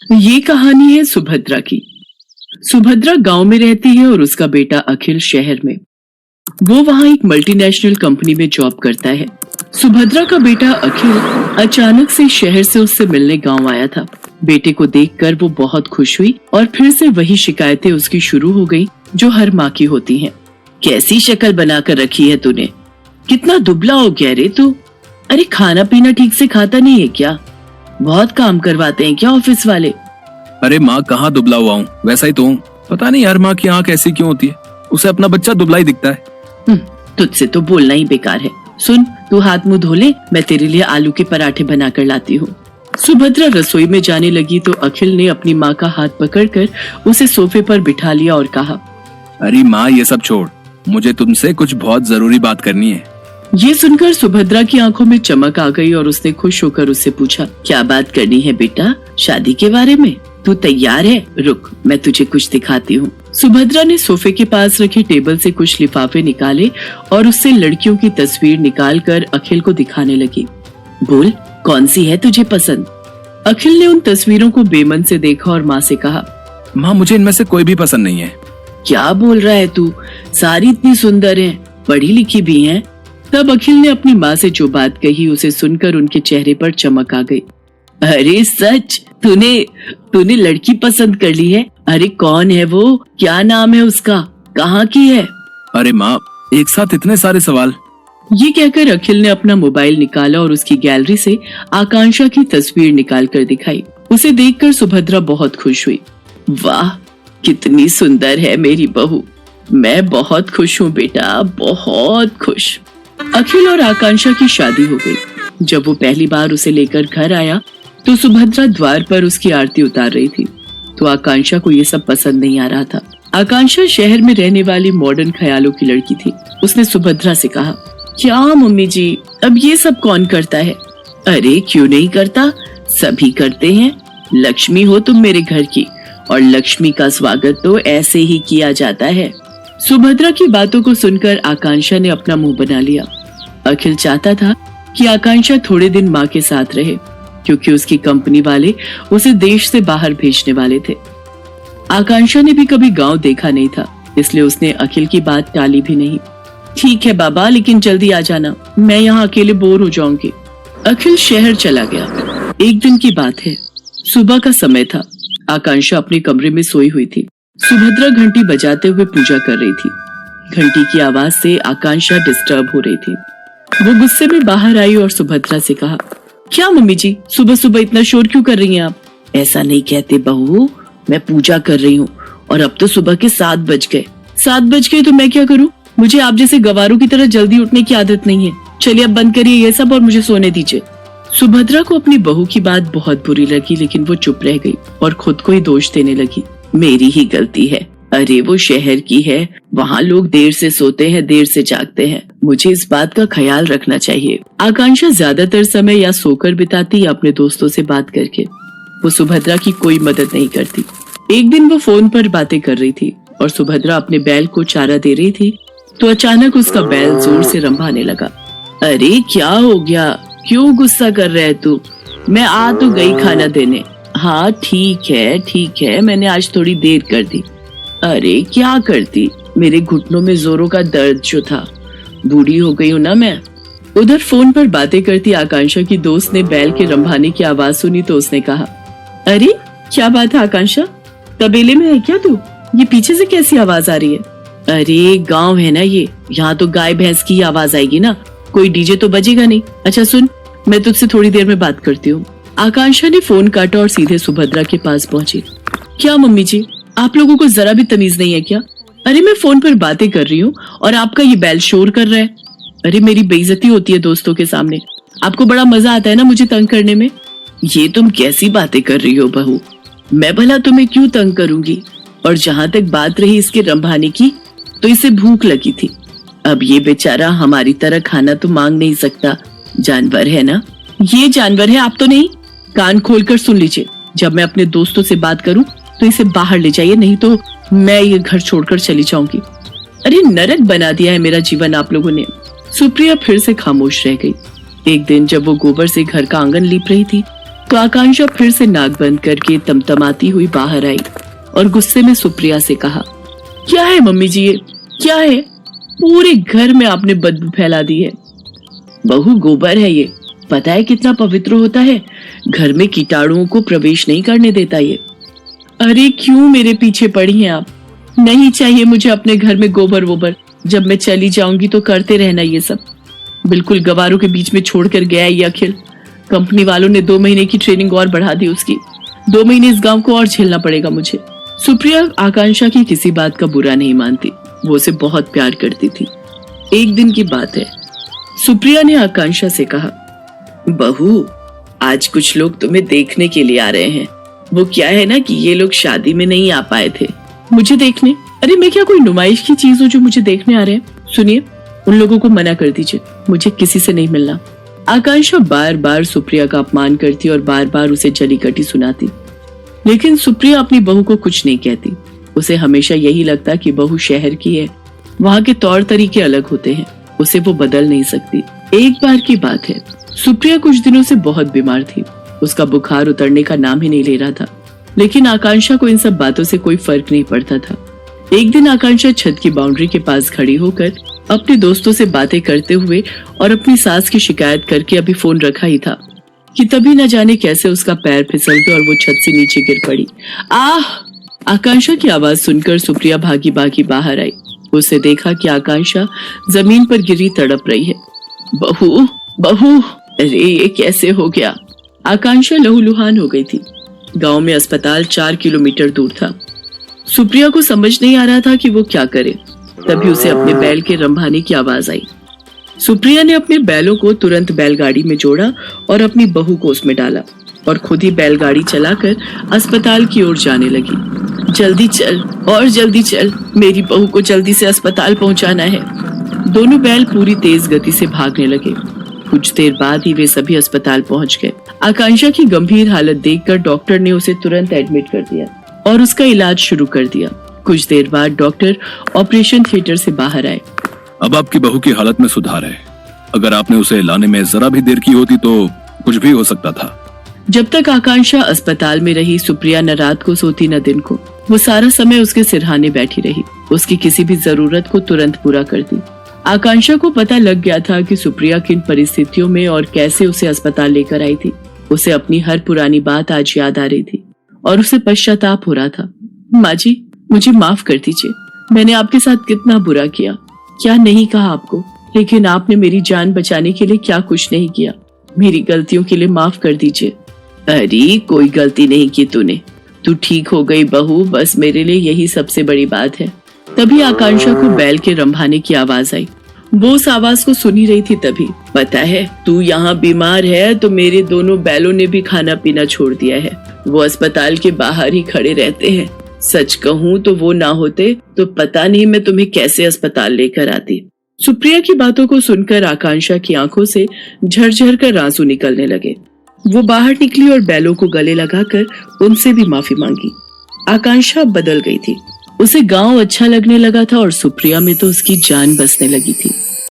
ये कहानी है सुभद्रा की। सुभद्रा गांव में रहती है और उसका बेटा अखिल शहर में। वो वहां एक मल्टीनेशनल कंपनी में जॉब करता है। सुभद्रा का बेटा अखिल अचानक से शहर से उससे मिलने गांव आया था। बेटे को देखकर वो बहुत खुश हुई और फिर से वही शिकायतें उसकी शुरू हो गई जो हर माँ की होती हैं। कैसी शक्ल बनाकर रखी है तूने, कितना दुबला हो गया रे तू। अरे खाना पीना ठीक से खाता नहीं है क्या? बहुत काम करवाते हैं क्या ऑफिस वाले? अरे माँ कहाँ दुबला हुआ हूँ, वैसा ही तो हूँ। पता नहीं यार माँ की आँख ऐसी क्यों होती है, उसे अपना बच्चा दुबला ही दिखता है। तुझसे तो बोलना ही बेकार है। सुन, तू हाथ मुंह धो ले, मैं तेरे लिए आलू के पराठे बना कर लाती हूँ। सुभद्रा रसोई में जाने लगी तो अखिल ने अपनी माँ का हाथ पकड़कर उसे सोफे पर बिठा लिया और कहा, अरे माँ ये सब छोड़, मुझे तुमसे कुछ बहुत जरूरी बात करनी है। ये सुनकर सुभद्रा की आंखों में चमक आ गई और उसने खुश होकर उससे पूछा, क्या बात करनी है बेटा? शादी के बारे में? तू तैयार है? रुक, मैं तुझे कुछ दिखाती हूँ। सुभद्रा ने सोफे के पास रखे टेबल से कुछ लिफाफे निकाले और उससे लड़कियों की तस्वीर निकालकर अखिल को दिखाने लगी। बोल, कौन सी है तुझे पसंद? अखिल ने उन तस्वीरों को बेमन से देखा और माँ से कहा, माँ मुझे इनमें से कोई भी पसंद नहीं है। क्या बोल रहा है तू? सारी इतनी सुंदर हैं, पढ़ी लिखी भी हैं। तब अखिल ने अपनी माँ से जो बात कही उसे सुनकर उनके चेहरे पर चमक आ गई। अरे सच, तूने लड़की पसंद कर ली है? अरे कौन है वो? क्या नाम है उसका? कहाँ की है? अरे माँ एक साथ इतने सारे सवाल। ये कहकर अखिल ने अपना मोबाइल निकाला और उसकी गैलरी से आकांक्षा की तस्वीर निकाल कर दिखाई। उसे देखकर सुभद्रा बहुत खुश हुई। वाह, कितनी सुंदर है मेरी बहू। मैं बहुत खुश हूँ बेटा, बहुत खुश। अखिल और आकांक्षा की शादी हो गई। जब वो पहली बार उसे लेकर घर आया तो सुभद्रा द्वार पर उसकी आरती उतार रही थी, तो आकांक्षा को ये सब पसंद नहीं आ रहा था। आकांक्षा शहर में रहने वाली मॉडर्न ख्यालों की लड़की थी। उसने सुभद्रा से कहा, क्या मम्मी जी, अब ये सब कौन करता है? अरे क्यों नहीं करता, सभी करते हैं। लक्ष्मी हो तुम मेरे घर की, और लक्ष्मी का स्वागत तो ऐसे ही किया जाता है। सुभद्रा की बातों को सुनकर आकांक्षा ने अपना मुंह बना लिया। अखिल चाहता था कि आकांक्षा थोड़े दिन माँ के साथ रहे, क्योंकि उसकी कंपनी वाले उसे देश से बाहर भेजने वाले थे। आकांक्षा ने भी कभी गांव देखा नहीं था, इसलिए उसने अखिल की बात टाली भी नहीं। ठीक है बाबा, लेकिन जल्दी आ जाना, मैं यहाँ अकेले बोर हो जाऊंगी। अखिल शहर चला गया। एक दिन की बात है, सुबह का समय था। आकांक्षा अपने कमरे में सोई हुई थी। सुभद्रा घंटी बजाते हुए पूजा कर रही थी। घंटी की आवाज से आकांक्षा डिस्टर्ब हो रही थी। वो गुस्से में बाहर आई और सुभद्रा से कहा, क्या मम्मी जी, सुबह सुबह इतना शोर क्यों कर रही हैं आप? ऐसा नहीं कहते बहू, मैं पूजा कर रही हूँ और अब तो सुबह के 7 बज गए। 7 बज गए तो मैं क्या करूँ? मुझे आप जैसे गवारों की तरह जल्दी उठने की आदत नहीं है। चलिए अब बंद करिए ये सब और मुझे सोने दीजिए। सुभद्रा को अपनी बहू की बात बहुत बुरी लगी, लेकिन वो चुप रह गई और खुद को ही दोष देने लगी। मेरी ही गलती है। अरे वो शहर की है, वहाँ लोग देर से सोते हैं, देर से जागते हैं। मुझे इस बात का ख्याल रखना चाहिए। आकांक्षा ज्यादातर समय या सोकर बिताती या अपने दोस्तों से बात करके। वो सुभद्रा की कोई मदद नहीं करती। एक दिन वो फोन पर बातें कर रही थी और सुभद्रा अपने बैल को चारा दे रही थी, तो अचानक उसका बैल जोर से रंभाने लगा। अरे क्या हो गया, क्यों गुस्सा कर रहा है तू? मैं आ तो गई खाना देने। हाँ ठीक है, मैंने आज थोड़ी देर कर दी। अरे क्या करती, मेरे घुटनों में जोरों का दर्द जो था। बूढ़ी हो गई हूँ ना मैं। उधर फोन पर बातें करती आकांक्षा की दोस्त ने बैल के रंभाने की आवाज सुनी तो उसने कहा, अरे क्या बात है आकांक्षा, तबेले में है क्या तू? ये पीछे से कैसी आवाज आ रही है? अरे गांव है ना ये, यहाँ तो गाय भैंस की आवाज आएगी ना, कोई डीजे तो बजेगा नहीं। अच्छा सुन, मैं तुझसे थोड़ी देर में बात करती हूँ। आकांक्षा ने फोन काटा और सीधे सुभद्रा के पास पहुंची। क्या मम्मी जी, आप लोगों को जरा भी तमीज नहीं है क्या? अरे मैं फोन पर बातें कर रही हूँ और आपका ये बैल शोर कर रहा है। अरे मेरी बेइज्जती होती है दोस्तों के सामने। आपको बड़ा मजा आता है ना मुझे तंग करने में। ये तुम कैसी बातें कर रही हो बहू? मैं भला तुम्हें क्यों तंग करूंगी? और जहाँ तक बात रही इसके रंभाने की, तो इसे भूख लगी थी। अब ये बेचारा हमारी तरह खाना तो मांग नहीं सकता, जानवर है ना। ये जानवर है, आप तो नहीं। कान खोलकर सुन लीजिए, जब मैं अपने दोस्तों से बात करूं तो इसे बाहर ले जाइए, नहीं तो मैं ये घर छोड़कर चली जाऊंगी। अरे नरक बना दिया है मेरा जीवन आप लोगों ने। सुप्रिया फिर से खामोश रह गई। एक दिन जब वो गोबर से घर का आंगन लीप रही थी तो आकांक्षा फिर से नाक बंद करके तमतमाती हुई बाहर आई और गुस्से में सुप्रिया से कहा, क्या है मम्मी जी, ये क्या है? पूरे घर में आपने बदबू फैला दी है। बहू, गोबर है ये, पता है कितना पवित्र होता है, घर में कीटाणुओं को प्रवेश नहीं करने देता ये। अरे क्यों मेरे पीछे पड़ी हैं आप? नहीं चाहिए मुझे अपने घर में गोबर वोबर, जब मैं चली जाऊंगी तो करते रहना ये सब। बिल्कुल गवारों के बीच में छोड़कर गया ये अखिल। कंपनी वालों ने 2 महीने की ट्रेनिंग और बढ़ा दी उसकी। 2 महीने इस गांव को और झेलना पड़ेगा मुझे। सुप्रिया आकांक्षा की किसी बात का बुरा नहीं मानती, वो उसे बहुत प्यार करती थी। एक दिन की बात है, सुप्रिया ने आकांक्षा से कहा, बहू, आज कुछ लोग तुम्हें देखने के लिए आ रहे हैं। वो क्या है ना कि ये लोग शादी में नहीं आ पाए थे मुझे देखने। अरे मैं क्या कोई नुमाइश की चीज हूँ जो मुझे देखने आ रहे हैं? सुनिए, उन लोगों को मना कर दीजिए, मुझे किसी से नहीं मिलना। आकांक्षा बार बार सुप्रिया का अपमान करती और बार बार उसे जली कटी सुनाती, लेकिन सुप्रिया अपनी बहू को कुछ नहीं कहती। उसे हमेशा यही लगता कि बहू शहर की है, वहाँ के तौर तरीके अलग होते हैं, उसे वो बदल नहीं सकती। एक बार की बात है, सुप्रिया कुछ दिनों से बहुत बीमार थी। उसका बुखार उतरने का नाम ही नहीं ले रहा था, लेकिन आकांक्षा को इन सब बातों से कोई फर्क नहीं पड़ता था। एक दिन आकांक्षा छत की बाउंड्री के पास खड़ी होकर अपने दोस्तों से बातें करते हुए और अपनी सास की शिकायत करके अभी फोन रखा ही था कि तभी न जाने कैसे उसका पैर फिसल गया और वो छत से नीचे गिर पड़ी। आह! आकांक्षा की आवाज सुनकर सुप्रिया भागी भागी बाहर आई। उसे देखा कि आकांक्षा जमीन पर गिरी तड़प रही है। बहू, बहू, अरे ये कैसे हो गया? आकांक्षा लहूलुहान हो गई थी। गांव में अस्पताल 4 किलोमीटर दूर था। सुप्रिया को समझ नहीं आ रहा था कि वो क्या करे। तभी उसे अपने बैल के रंभाने की आवाज आई। सुप्रिया ने अपने बैलों को तुरंत बैलगाड़ी में जोड़ा और अपनी बहू को उसमें डाला और खुद ही बैलगाड़ी चलाकर अस्पताल की ओर जाने लगी। जल्दी चल और जल्दी चल, मेरी बहू को जल्दी से अस्पताल पहुंचाना है। दोनों बैल पूरी तेज गति से भागने लगे। कुछ देर बाद ही वे सभी अस्पताल पहुंच गए। आकांक्षा की गंभीर हालत देखकर डॉक्टर ने उसे तुरंत एडमिट कर दिया और उसका इलाज शुरू कर दिया। कुछ देर बाद डॉक्टर ऑपरेशन थिएटर से बाहर आए। अब आपकी बहू की हालत में सुधार है। अगर आपने उसे लाने में जरा भी देर की होती तो कुछ भी हो सकता था। जब तक आकांक्षा अस्पताल में रही, सुप्रिया न रात को सोती न दिन को। वो सारा समय उसके सिरहाने बैठी रही, उसकी किसी भी जरूरत को तुरंत पूरा करती। आकांक्षा को पता लग गया था कि सुप्रिया किन परिस्थितियों में और कैसे उसे अस्पताल लेकर आई थी। उसे अपनी हर पुरानी बात आज याद आ रही थी और उसे पश्चाताप हो रहा था। माँ जी, मुझे माफ कर दीजिए, मैंने आपके साथ कितना बुरा किया, क्या नहीं कहा आपको, लेकिन आपने मेरी जान बचाने के लिए क्या कुछ नहीं किया। मेरी गलतियों के लिए माफ कर दीजिए। अरे कोई गलती नहीं की तूने, तू ठीक हो गई बहू, बस मेरे लिए यही सबसे बड़ी बात है। तभी आकांक्षा को बैल के रंभाने की आवाज आई। वो उस आवाज को सुनी रही थी। तभी, पता है तू यहाँ बीमार है तो मेरे दोनों बैलों ने भी खाना पीना छोड़ दिया है। वो अस्पताल के बाहर ही खड़े रहते हैं। सच कहूँ तो वो ना होते तो पता नहीं मैं तुम्हें कैसे अस्पताल लेकर आती। सुप्रिया की बातों को सुनकर आकांक्षा की आंखों से झरझर कर आंसू निकलने लगे। वो बाहर निकली और बैलों को गले लगाकर उनसे भी माफी मांगी। आकांक्षा बदल गई थी। उसे गांव अच्छा लगने लगा था और सुप्रिया में तो उसकी जान बसने लगी थी।